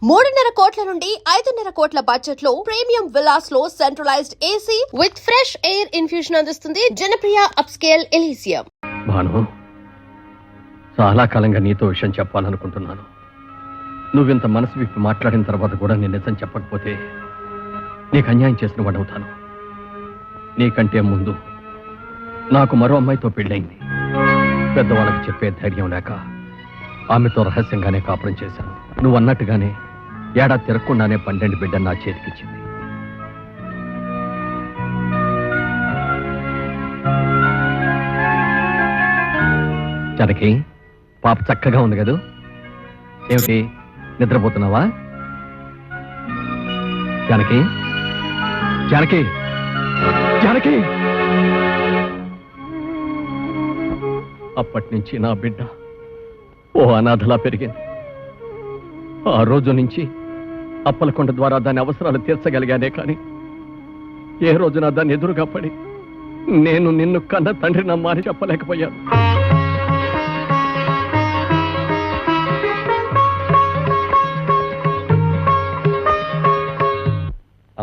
3.5 కోట్ల నుండి 5.5 కోట్ల బడ్జెట్ లో ప్రీమియం విల్లాస్ లో centralised AC with fresh air infusion అందిస్తుంది జనప్రియ అప్స్కేల్ ఎలీసియం. భాను, చాలా కాలంగా నీతో విషయం చెప్పాలనుకుంటున్నాను. నువ్వింత మనసు విప్పి మాట్లాడిన తర్వాత కూడా నేను నిజం చెప్పకపోతే నీకు అన్యాయం చేసిన వాడవుతాను. నీకంటే ముందు నాకు మరో అమ్మాయితో పెళ్ళైంది. పెద్దవాళ్ళకి చెప్పే ధైర్యం లేక ఆమెతో రహస్యంగానే కాపురం చేశాను. నువ్వు అన్నట్టుగానే ఏడాది తిరగకుండానే 12 బిడ్డ నా చేతికిచ్చింది. జనకి, పాప చక్కగా ఉంది కదూ? ఏమిటి, నిద్రపోతున్నావా? జానకి, జానకి, జానకి! అప్పటి నుంచి నా బిడ్డ ఓ అనాథలా పెరిగింది. ఆ రోజు నుంచి అప్పలకొండ ద్వారా దాని అవసరాలు తీర్చగలిగానే కానీ ఏ రోజున దాన్ని ఎదురుగా పడి నేను నిన్ను కన్న తండ్రి నమ్మా అని చెప్పలేకపోయాను.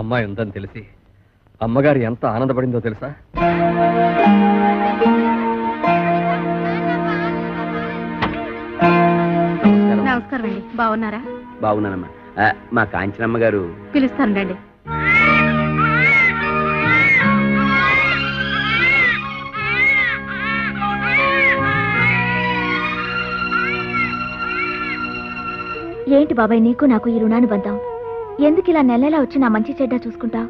అమ్మాయి ఉందని తెలిసి అమ్మగారు ఎంత ఆనందపడిందో తెలుసా? నమస్కారం అండి. బాగున్నారా? బాగున్నానమ్మా. మా కాంచనమ్మ గారు పిలుస్తానండి. ఏంటి బాబాయ్, నీకు నాకు ఈ రుణానుబంధం? ఎందుకు ఇలా నెలలా వచ్చి నా మంచి చెడ్డ చూసుకుంటా?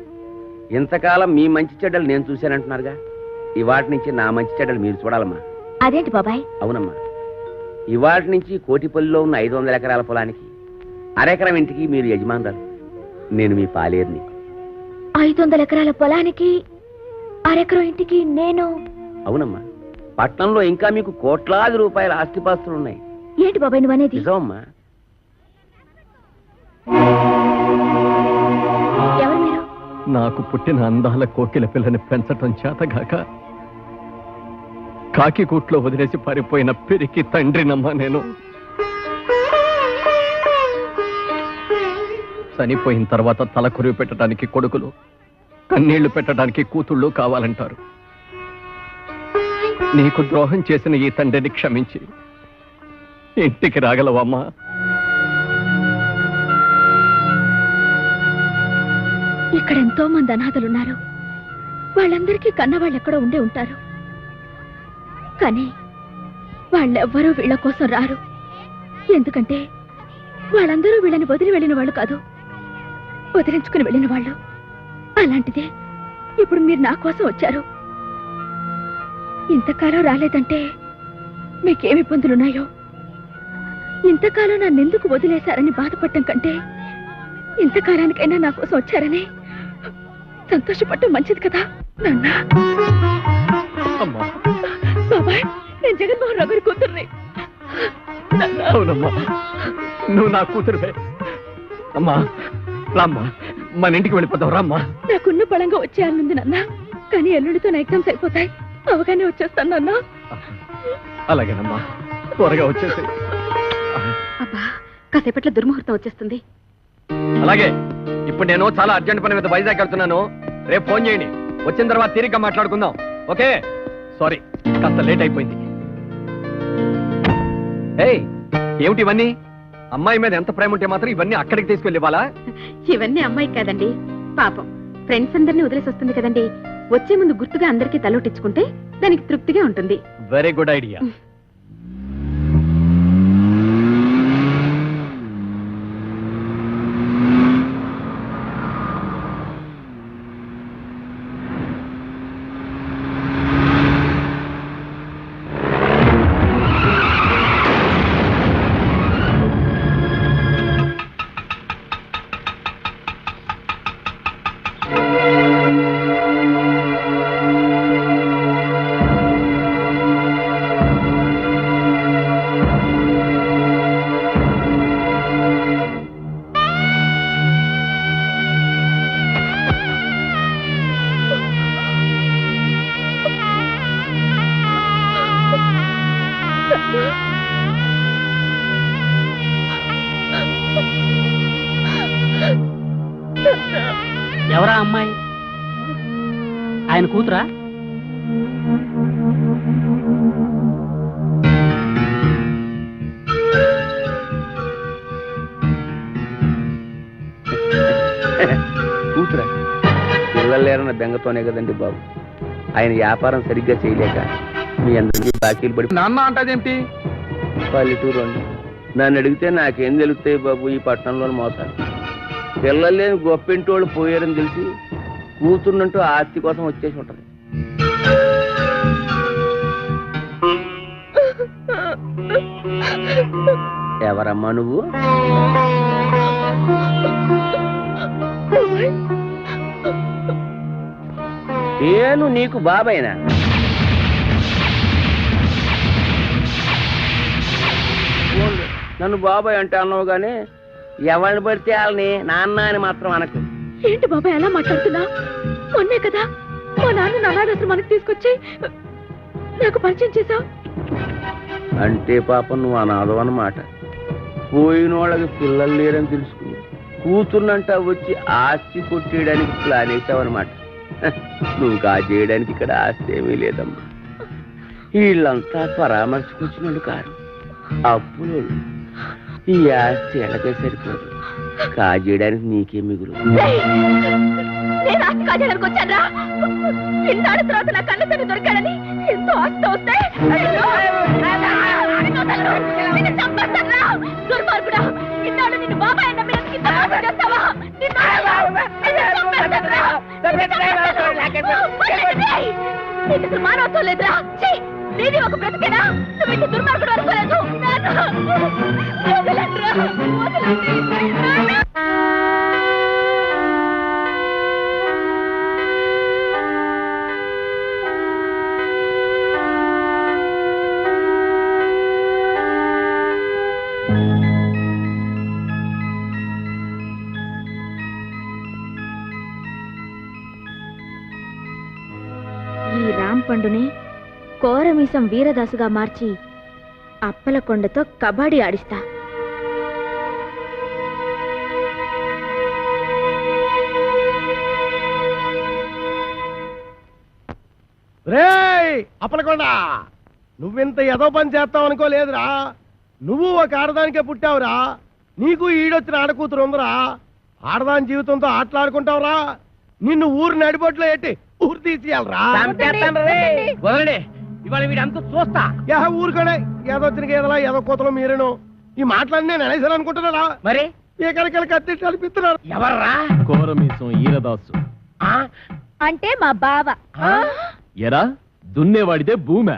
ఇంతకాలం మీ మంచి చెడ్డలు నేను చూశానంటున్నారుగా, ఇవాటి నుంచి నా మంచి చెడ్డలు మీరు చూడాలమ్మా. అదేంటి బాబాయ్? అవునమ్మా, ఇవాటి నుంచి కోటిపల్లిలో ఉన్న 500 ఎకరాల పొలానికి అరెకరం ఇంటికి మీరు యజమానురాలు, నేను మీ పాలేరుని. 500 ఎకరాల పొలానికి అరెకరం ఇంటికి నేను? అవునమ్మా, పట్నంలో ఇంకా మీకు కోట్లాది రూపాయల ఆస్తిపాస్తులున్నాయి. ఏంటి బాబాయ్ నువ్వనేది? నిజమమ్మా. ఎవరు మీరు? నాకు పుట్టిన అందాల కోకిల పిల్లని పెంచటం చేతగాక కాకి కూట్లో వదిలేసి పారిపోయిన పిరికి తండ్రినమ్మా నేను. చనిపోయిన తర్వాత తల కురివి పెట్టడానికి కొడుకులు, కన్నీళ్లు పెట్టడానికి కూతుళ్ళు కావాలంటారు. నీకు ద్రోహం చేసిన ఈ తండ్రిని క్షమించి ఇంటికి రాగలవమ్మా? ఇక్కడ ఎంతో మంది అనాథలున్నారు. వాళ్ళందరికీ కన్నవాళ్ళు ఎక్కడో ఉండే ఉంటారు. కానీ వాళ్ళెవ్వరూ వీళ్ళ కోసం రారు. ఎందుకంటే వాళ్ళందరూ వీళ్ళని వదిలి వెళ్ళిన వాళ్ళు కాదు, వదిలించుకుని వెళ్ళిన వాళ్ళు. అలాంటిదే ఇప్పుడు మీరు నా కోసం వచ్చారు. ఇంతకాలం రాలేదంటే మీకేమి ఇబ్బందులున్నాయో. ఇంతకాలం నన్నెందుకు వదిలేశారని బాధపడటం కంటే ఇంతకాలానికైనా నా కోసం వచ్చారని సంతోషపడటం మంచిది కదా నాన్న. బాబాయ్, నేను జగన్మోహన్ రావు గారి కూతుర్ని. అవునమ్మా, నువ్వు నా కూతురువే. అమ్మా రామ్మా, మన ఇంటికి వెళ్ళిపోతావు. రామ్మా. నాకున్న బలంగా వచ్చేయాలనుంది నాన్న, కానీ ఎల్లుడితో నా ఎగ్జామ్స్ అయిపోతాయి. అవగానే వచ్చేస్తాను నాన్న. అలాగేనమ్మా, త్వరగా వచ్చేసి. అబ్బా, కాసేపట్లో దుర్ముహూర్తం వచ్చేస్తుంది. అలాగే, ఇప్పుడు నేను చాలా అర్జెంట్ పని మీద వైజాగ్ వెళ్తున్నాను. రేపు ఫోన్ చేయండి, వచ్చిన తర్వాత తీరిగ్గా మాట్లాడుకుందాం. ఓకే? సారీ, కాస్త లేట్ అయిపోయింది. ఏయ్, ఏమిటి ఇవన్నీ? అమ్మాయి మీద ఎంత ప్రేమ ఉంటే మాత్రం ఇవన్నీ అక్కడికి తీసుకెళ్ళి ఇవ్వాలా? ఇవన్నీ అమ్మాయి కాదండి, పాపం ఫ్రెండ్స్ అందరినీ వదిలేసి వస్తుంది కదండి. వచ్చే ముందు గుర్తుగా అందరికీ తలోటించుకుంటే దానికి తృప్తిగా ఉంటుంది. Very good idea. ఎవరా అమ్మాయి? ఆయన కూతురా? కూతురా? పిల్లలు లేరన్న బెంగతోనే కదండి బాబు ఆయన వ్యాపారం సరిగ్గా చేయలేక మీ అందరికీ బాకీలు పడి నాన్న అంటాదేంటి? పల్లెటూరు అండి. నన్ను అడిగితే నాకేం తెలుస్తాయి బాబు ఈ పట్టణంలోని మోసాలు. పిల్లలు లేని గొప్పింటి వాళ్ళు పోయారని తెలిసి కూతుర్నంటూ ఆస్తి కోసం వచ్చేసి ఉంటది. ఎవరమ్మా నువ్వు? నేను నీకు బాబాయినా? నన్ను బాబాయ్ అంటే అన్నావు గానీ ఎవరిని పడితే వాళ్ళని నాన్న అని మాత్రం అనకు. ఏంటి బాబాయ్ అలా మాట్లాడుతున్నా? మొన్నే కదా మా నాన్న అనాథాశ్రమం మనకు తీసుకొచ్చి నాకు పరిచయం చేశావు. అంటే పాపం నువ్వు అనాథం అన్నమాట. పోయిన వాళ్ళకి పిల్లలు లేరని తెలుసుకుని కూతుర్నంట వచ్చి ఆస్తి కొట్టేయడానికి ప్లాన్ వేసావన్నమాట. నువ్వు కాజేయడానికి ఇక్కడ ఆస్తి ఏమీ లేదమ్మా. వీళ్ళంతా పరామర్శకొచ్చినోళ్ళు కారు, అప్పులు. ఈ ఆస్తి ఎలాగే సరిపోదు, కాజేయడానికి నీకే మిగులు. నేను ఆస్తి కాజేయడానికి వచ్చాను. ఇన్నాళ్ళ తర్వాత నా కళ్ళ తను దొరికాడని ఎంతో ఆస్తి వస్తే దుర్మార్గుడా, ఇన్నాళ్ళు నిన్ను బాబాయ్ చేస్తావా? మానవత్వం లేదురా. నీది ఒక బ్రతికేనా? నువ్వు ఇంటి దుర్మార్గుడు అనుకోలేదు. ఈ రాంపండుని కోరమీసం వీరదాసుగా మార్చి అప్పలకొండతో కబడ్డీ ఆడిస్తా. రేయ్ అప్పలకొండ, నువ్వింత ఏదో పని చేస్తావు అనుకోలేదురా. నువ్వు ఒక ఆడదానికే పుట్టావురా. నీకు ఈడొచ్చిన ఆడకూతురు ఉందిరా. ఆడదాని జీవితంతో ఆటలాడుకుంటావురా. నిన్ను ఊరు నడిబొట్లో ఎట్టి ఊరు తీసేయాలరా. ఇవాళ వీడంతా చూస్తా. ఊరుకోనే ఏదొచ్చిన గేదలా ఏదో కూతలో మీరేను. ఈ మాటలన్నీ నేను అనేసాను అనుకుంటున్నారా? మరి ఎక్కడికెళ్ళి కత్తి కల్పిస్తున్నారు. ఎవర్రా? కోరమీసం ఈరదాసు. అంటే మా బావ. ఎరా దున్నేవాడిదే భూమి.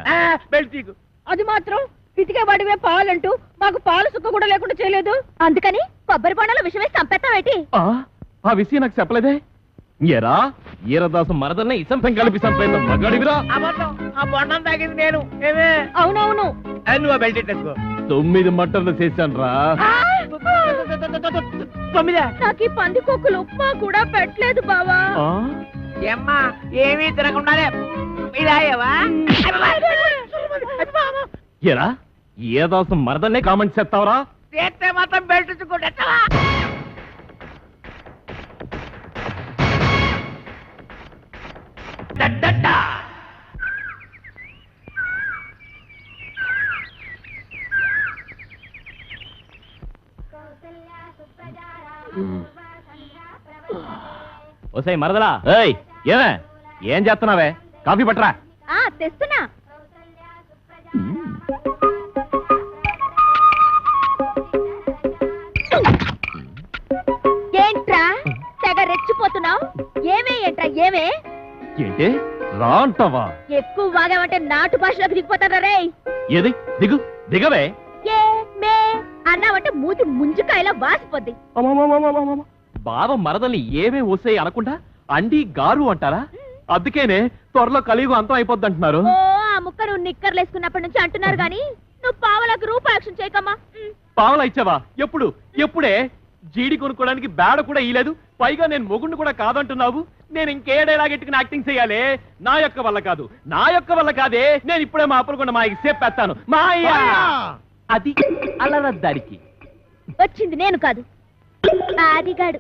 బెల్టీకు అది మాత్రం పితికే వాడివే పాలంటూ మాకు పాలు సుక్క కూడా లేకుండా చేయలేదు. అందుకని కొబ్బరి బొండాల విషయమే చంపేస్తావేటి? ఆ విషయం నాకు చెప్పలేదే. ఎరా ఈరదాసు మరదల్ని ఇసంపం కలిపి చంపేంత మగాడివిరా. ఆ బొండం తాగింది నేను. ఏమే? అవునవును. నువ్వు బెల్ట్ వేసుకో. 9 మటర్లు చేశాను రా. 9. నాకు ఈ పంది కొక్కులు ఉప్మా కూడా పెట్టలేదు బావా. ఏమ్మా ఏమీ తినకుండానే ఇలాయవా? ఎరా ఈరదాసు మరదల్నే కామెంట్ చేస్తావరా? చేస్తే మాత్రం బెల్ట్ చుట్టుకుంటా. ఓసై మరదలా, ఏమే ఏం చేస్తున్నావే? కాఫీ పట్టరా. తెస్తున్నా. ఏంట్రా తెగ రెచ్చిపోతున్నావు? ఏమే ఏంట్రా ఏమే? ఏంటి రా అంటావా? ఎక్కువ వాగామంటే నాటు భాషలోకి దిగిపోతారా రే? ఏది దిగు దిగవే. ఏ మే అన్నావంటే మూతి ముంజుకాయలా వాసిపోద్ది. బావ మరదల్ని ఏమే ఓసే అనకుండా అండి గారు అంటారా? అందుకేనే త్వరలో కలియుగం అంతం అయిపోద్ది అంటున్నారు. ఓ ఆ ముక్క నువ్వు నిక్కర్లు వేసుకున్నప్పటి నుంచి అంటున్నారు గాని నువ్వు పావలకు రూపాయక్షం చేయకమ్మా. పావలా ఇచ్చావా? ఎప్పుడు? ఎప్పుడే? జీడి కొనుక్కోడానికి బేడ కూడా ఇయ్యలేదు. పైగా నేను మొగుండు కూడా కాదంటున్నావు. నేను ఇంకేడేలాగెట్టుకుని యాక్టింగ్ చేయాలి? నా యొక్క వల్ల కాదు, నా యొక్క వల్ల కాదే. నేను ఇప్పుడే మా అప్పలకొండ మాయకి చెప్పేస్తాను. మాయ అది అలరద్దారికి వచ్చింది నేను కాదు, ఆదిగాడు.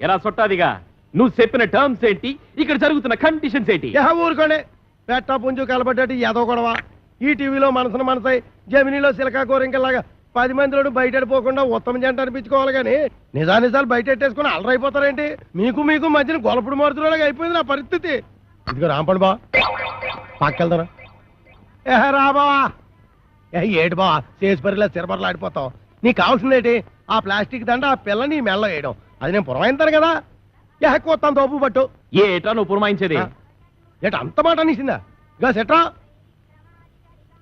ఎలా సొట్టాదిగా నువ్వు చెప్పిన టర్మ్స్ ఏంటి, ఇక్కడ జరుగుతున్న కండిషన్స్ ఏంటి? ఊరుకోండి, పెట్ట పుంజు కలబడ్డట్టు ఏదో గొడవ. ఈ టీవీలో మనసున మనసై, జమినీలో సిలకా కోరింకలాగా 10 మందిలోడు బయట పోకుండా ఉత్తమ జంట అనిపించుకోవాలి కానీ నిజానిజాలు బయట పెట్టేసుకుని అలరైపోతారేంటి? మీకు మీకు మధ్యన గొలపుడు మారుతున్నలాగా అయిపోయింది నా పరిస్థితి. ఇదిగో రాంపండి బా, పక్కెళ్తారా? రా బావా. ఏటి బావా, చేసి పరిలా సిరబర్లు ఆడిపోతావు. నీకు కావాల్సింది ఏంటి? ఆ ప్లాస్టిక్ దండ ఆ పిల్ల నీ మెల్ల వేయడం. అది నేను పురమాయిస్తాను కదా. కొత్త తోపు పట్టు. ఏటా నువ్వు పురమాయించేది? ఏట అంత మాట అనేసిందా? ఇదిగో సెట్రా,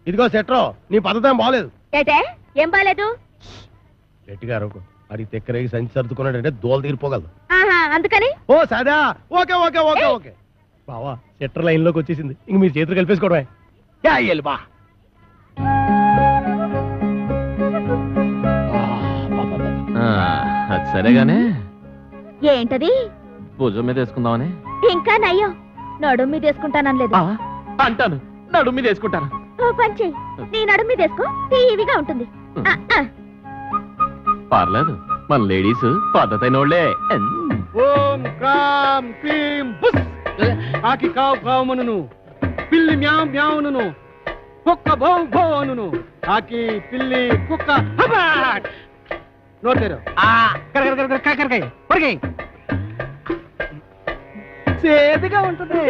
ఇదిగో సెట్రో, నీ పద్ధతి ఏం బాగలేదు. ఏటే ఏం బాలేదు? గట్టిగా అరవకు. అది తెక్కరేగి సంచి సర్దుకున్నాడంటే దోలు తీరిపోగలదు. అందుకని ఓ సదా, ఓకే ఓకే ఓకే ఓకే బావా, సెట్టర్ లైన్ లోకి వచ్చేసింది. ఇంక మీరు చేతులు కలిపేసుకోవడమే. బా అది సరేగానే, ఏంటది? భుజం మీద వేసుకుందామని. ఇంకా నయ్యో, నడుము మీద వేసుకుంటానలేదు. అంటాను, నడుము మీద వేసుకుంటాను. ఓ పంచి, నీ నడుము మీద వేసుకో, టీవీగా ఉంటుంది. పర్లేదు, మన లేడీస్ పద్ధతైన వాళ్ళే. ఓం క్రాం క్లీం బుస్. కాకి కావు కావుమనును, పిల్లి మ్యావ్ మ్యావును, కుక్క భౌ భౌను, కాకి పిల్లి కుక్క హబాట్. నోటేరు కాకరకాయ సేదుగా ఉంటుంది.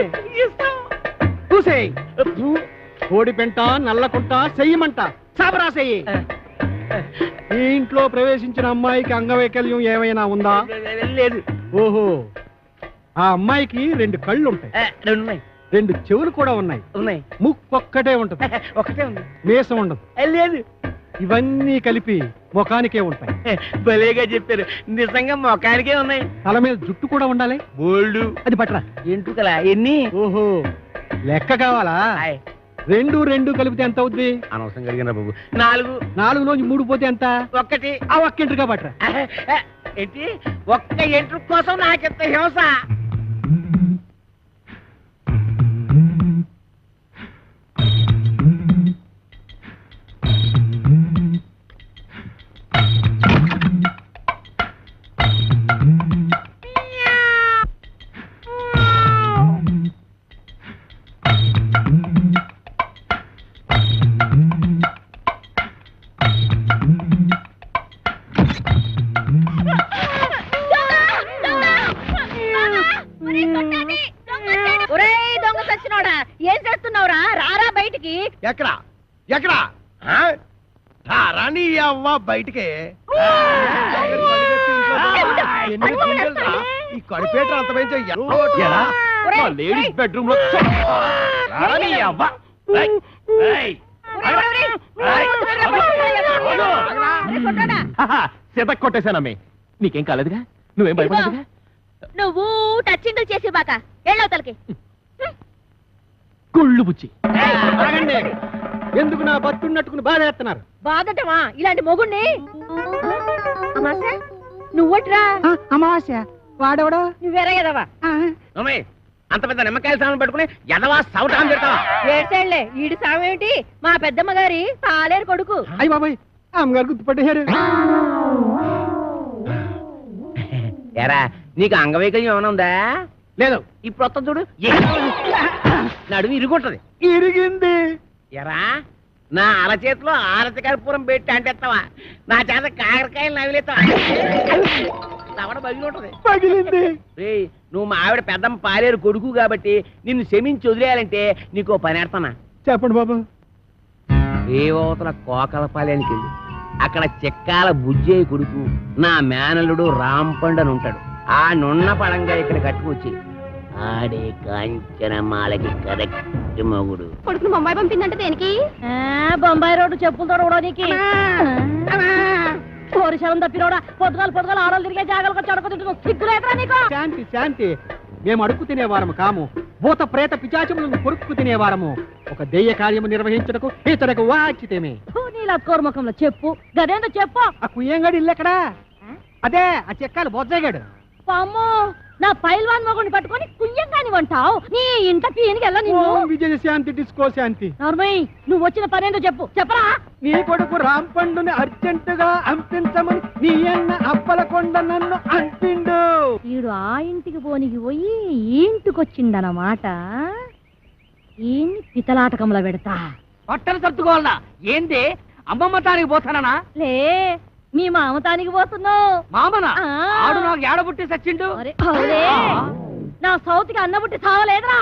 చూసేయ్, కోడి పెంట నల్లకుంట చెయ్యమంట చాబరా చెయ్యి. ఈ ఇంట్లో ప్రవేశించిన అమ్మాయికి అంగవైకల్యం ఏమైనా ఉందా? లేదు. ఓహో, ఆ అమ్మాయికి 2 కళ్ళు ఉంటాయి, 2 ఉన్నాయి. 2 చెవులు కూడా ఉన్నాయి. ఉన్నాయి. ముక్కొక్కటే ఉంటది, ఒకటే ఉంది. మీసం ఉండదు. లేదు. ఇవన్నీ కలిపి ముఖానికే ఉంటాయి. భలేగా చెప్పారు. నిజంగా మొఖానికే ఉన్నాయి. తల మీద జుట్టు కూడా ఉండాలి. బోల్డు. అది పట్టరా. ఎంటుకలా ఎన్ని? ఓహో, లెక్క కావాలా? 2 కలిపితే ఎంత అవుద్ది? అనవసరం కలిగిన బాబు. 4. 4లోంచి 3 పోతే ఎంత? 1. ఆ ఒక్కింటిగా పట్టరా. ఏంటి? ఒక్క ఎంట్రు కోసం నాకెంత హింస. దొంగ సచ్చినోడా, ఏం చేస్తున్నావురా? రారా బయటికి. ఎక్కడా ఎక్కడా రాని అవ్వ బయటికి. ఈ కడిపేట అంత లేడీస్ బెడ్రూమ్ లో సిత కొట్టేశానమ్మే. నీకేం కాలేదుగా? నువ్వేం భయపడదుగా? నువ్వు టచ్చింగ్ చేసి బాక ఎళ్ళవతలకి. గుళ్ళు బుచ్చి, ఎందుకు నా బతున్నట్టుకుని బాధేస్తున్నారు? బాధటమా ఇలాంటి మొగుణ్ణి? అమాసా నువ్వట్రా? అమావాస్య వాడెవడో? నువ్వెరగదవా? అంత పెద్ద నిమ్మకాయల సామాన్ పెట్టుకుని ఎదవా సౌటాన్ని తిడతావా? ఏడ్చేళ్లే, ఈడి సామేమిటి? మా పెద్దమ్మ గారి పాలేరు కొడుకు. అయ్య బాబాయ్, అమ్మగారు గుర్తుపట్టేశారు. ఎరా, నీకు అంగవైకల్యం ఏమైనా ఉందా? లేదు. ఇప్పుడు వస్తా చూడు, నడుము ఇరుగుంటది. ఇరిగింది. ఎరా, నా అరచేతిలో ఆరతికర్పూరం పెట్టి అంటేస్తావా? నా చేత కాకరకాయలు నవిలేస్తావా? తవడ బగిలి ఉంటది. పగిలింది. రేయ్, నువ్వు మా ఆవిడ పెద్దమ్మ పాలేరు కొడుకు కాబట్టి నిన్ను క్షమించి వదిలేయాలంటే నీకు పని ఎడతానా? చెప్పండి బాబు. రేవతల కోకలపాలెనికి వెళ్ళి అక్కడ చెక్కాల బుజ్జయ్య కొడుకు నా మేనల్లుడు రాంపండు అని ఉంటాడు. ఆ నున్న పడంగా ఇక్కడ కట్టుకొచ్చి ఆడే కాంచనమాలకి కరెక్ట్ మొగుడు. కొడుకును బొంబాయి పంపిందంటే దేనికి? బొంబాయి రోడ్డు చెప్పులు తోడవడానికి. కోరిశలం తప్పినోడా, పొద్దుగాలు ఆడలు తిరిగే జాగాలకు వచ్చి అడుగుతుంటు సిగ్గులేదురా నీకు? శాంతి శాంతి, మేము అడుక్కు తినేవారము కాము. భూత ప్రేత పిచాచములను కొరుక్కు తినేవారము. ఒక దెయ్య కార్యము నిర్వహించటకు ఇతరకు వాచితేమే. నీలా కోర్మకంలో చెప్పు, గదేందో చెప్పు. ఆ కుయ్యంగాడు ఇల్లు ఎక్కడా? అదే ఆ చెక్కాలు బొజ్జగాడు. పాము, నా పైల్వాన్ మొగుడిని పట్టుకొని కుయ్యంగాని వంటావు. నీ ఇంట పీనికి వెళ్ళ నిన్ను. విజయ శాంతి డిస్కో శాంతి. నార్మయ్య, నువ్వు వచ్చిన పనేందో చెప్పు, చెప్పరా? నీ కొడుకు రాంపండుని అర్జెంటుగా అంపించమని నీ అన్న అప్పలకొండ నన్ను అంపిండు. ఈ ఈడు ఆ ఇంటికి పోనికి పోయి ఈ ఇంటికి వచ్చిండనమాట. ఈ పితలాటకంలో పెడతా. పట్టణ సర్దుకోవాలనా? ఏంది అమ్మమ్మ తానికి పోతానా? లే మీ మామతానికి పోతున్నావు. మామనా? ఆ. ఆడు నాకు ఏడబుట్టి సచ్చిండు. అరే, అవునే. నా సౌతికి అన్నబుట్టి చావలేదురా.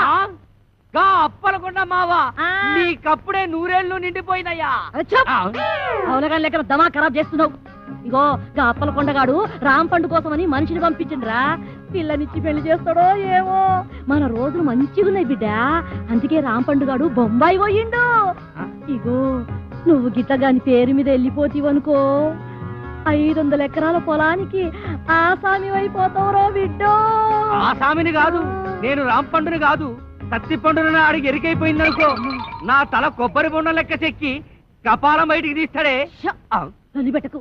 గా అప్పలకుండా మావా, ఆ. నీకప్పుడే 100 ఏళ్ళు నిండిపోయినయ్యా. అవునగా లెక్కన దమా ఖరాబ్ చేస్తున్నావు. ఇగో గా అప్పలకొండగాడు రాంపండు కోసమని మనిషిని పంపించిండ్రా. పిల్లనిచ్చి పెళ్లి చేస్తాడో ఏమో. మన రోజులు మంచిగా ఉన్నాయి బిడ్డ. అందుకే రాంపండుగాడు బొంబాయి పోయిండు. ఇగో నువ్వు గిట్టగాని పేరు మీద వెళ్ళిపోతీవనుకో 500 ఎకరాల పొలానికి ఆసామి అయిపోతావురో బిడ్డో. ఆ సామిని కాదు, నేను రాంపండుని కాదు, సత్తి పండుని అడిగి ఎరికైపోయిందనుకో నా తల కొబ్బరి బొండం లెక్క చెక్కి కపాలం బయటికి తీస్తాడే. పెట్టకు.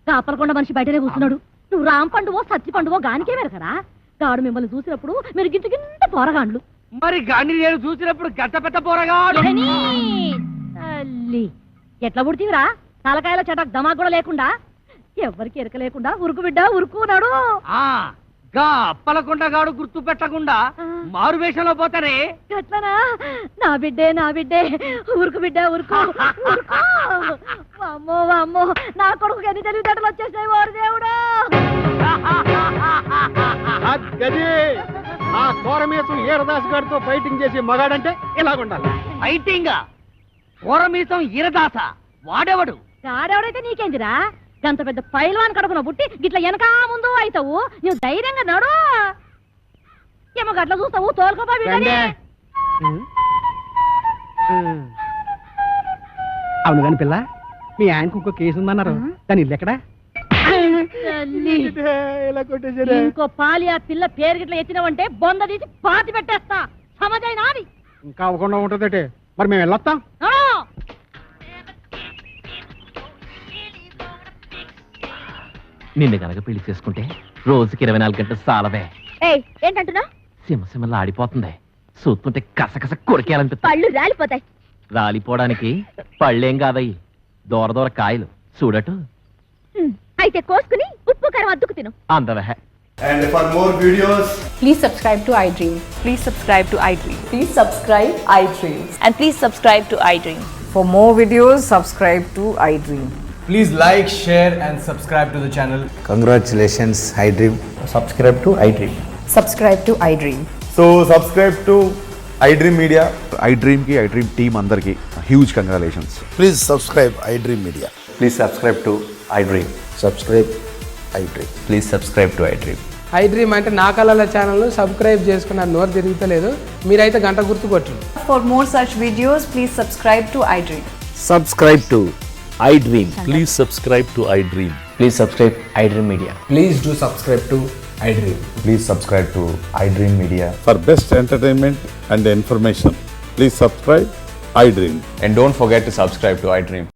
కాపలకొండ మనిషి బయటనే కూర్చున్నాడు. నువ్వు రామ్ పండువో సత్తి పండువో గానికే వెరకరా. గాడు మిమ్మల్ని చూసినప్పుడు మీరు గింత గింత పోరగాండ్లు. మరి గాని నేను చూసినప్పుడు గంట పెద్ద పోరగా తల్లి ఎట్లా పుడితీవిరా? తలకాయల చటాక్ దమా కూడా లేకుండా, ఎవరికి ఎరక లేకుండా ఉరుకు బిడ్డ ఉరుకున్నాడు. గా అప్పలకొండగాడు గుర్తు పెట్టకుండా మారు వేషంలో పోతారే. ఎట్లనా? నా బిడ్డే నా బిడ్డే ఉరుకు బిడ్డ ఉరుకు ఉరుకు. అమ్మో అమ్మో నా కొడుకు ఎన్ని తెలివితేటలు వచ్చేసాయి వారు దేవుడు. గది ఆ కోరమేసం ఈరదాస్ గారితో ఫైటింగ్ చేసి మగాడంటే ఇలాగుండాలి. ఫైటింగ్ పూరమీసం ఈరదాస వాడెవడు? గాడెవడైతే నీకేందిరా? గంత పెద్ద పైల్వాన్ కడుపున పుట్టి గిట్ల వెనకా ముందు అవుతావు. నువ్వు ధైర్యంగా నడు. ఏమో గట్ల చూస్తావు తోలుకోపా బిడ్డని. అవును కాని పిల్ల, మీ ఆయనకు ఇంకో కేసు ఉందన్నారు. దాని ఇల్లు ఎక్కడా? తల్లి. ఇంకో పాలి ఆ పిల్ల పేరు గిట్ల ఎత్తినవంటే బొంద తీసి పాతి పెట్టేస్తా. సమజైనా అది ఇంకా అవ్వకుండా ఉంటుందటే. మరి మేము వెళ్ళొస్తాం. నిన్ను గనక పెళ్లి చేసుకుంటే రోజుకి 24 గంటలు సాలవే. ఏంటంటున్నా? సింహసింహలా ఆడిపోతుంది. చూస్తుంటే కసకస కొరికేయాలనిపిస్తుంది. పళ్ళు రాలిపోతాయి. రాలిపోవడానికి పళ్ళేం కాదయ్యి, దూర దూర కాయలు చూడటు. అయితే కోసుకుని ఉప్పు కారం అద్దుకు తిను. అందవే. And for more videos, please subscribe to iDream. Please subscribe to iDream. Please subscribe iDream. And please subscribe to iDream. For more videos, subscribe to iDream. please like, share and subscribe to the channel. Congratulations, iDream. Subscribe to iDream. Subscribe to iDream. So subscribe to iDream Media. iDream ki iDream team andarki huge congratulations. Please subscribe iDream Media. Please subscribe to iDream. Subscribe iDream. Please subscribe to iDream. iDream అంటే నా కళల channel subscribe చేసుకున్న నోరు తిరుగుతలేదు. మీరైతే గంట గుర్తు కొట్టండి. For more such videos, please subscribe to iDream. Subscribe to iDream. Please subscribe to iDream. Please subscribe iDream Media. Please do subscribe to iDream. Please subscribe to iDream Media. For best entertainment and information, please subscribe iDream. And don't forget to subscribe to iDream.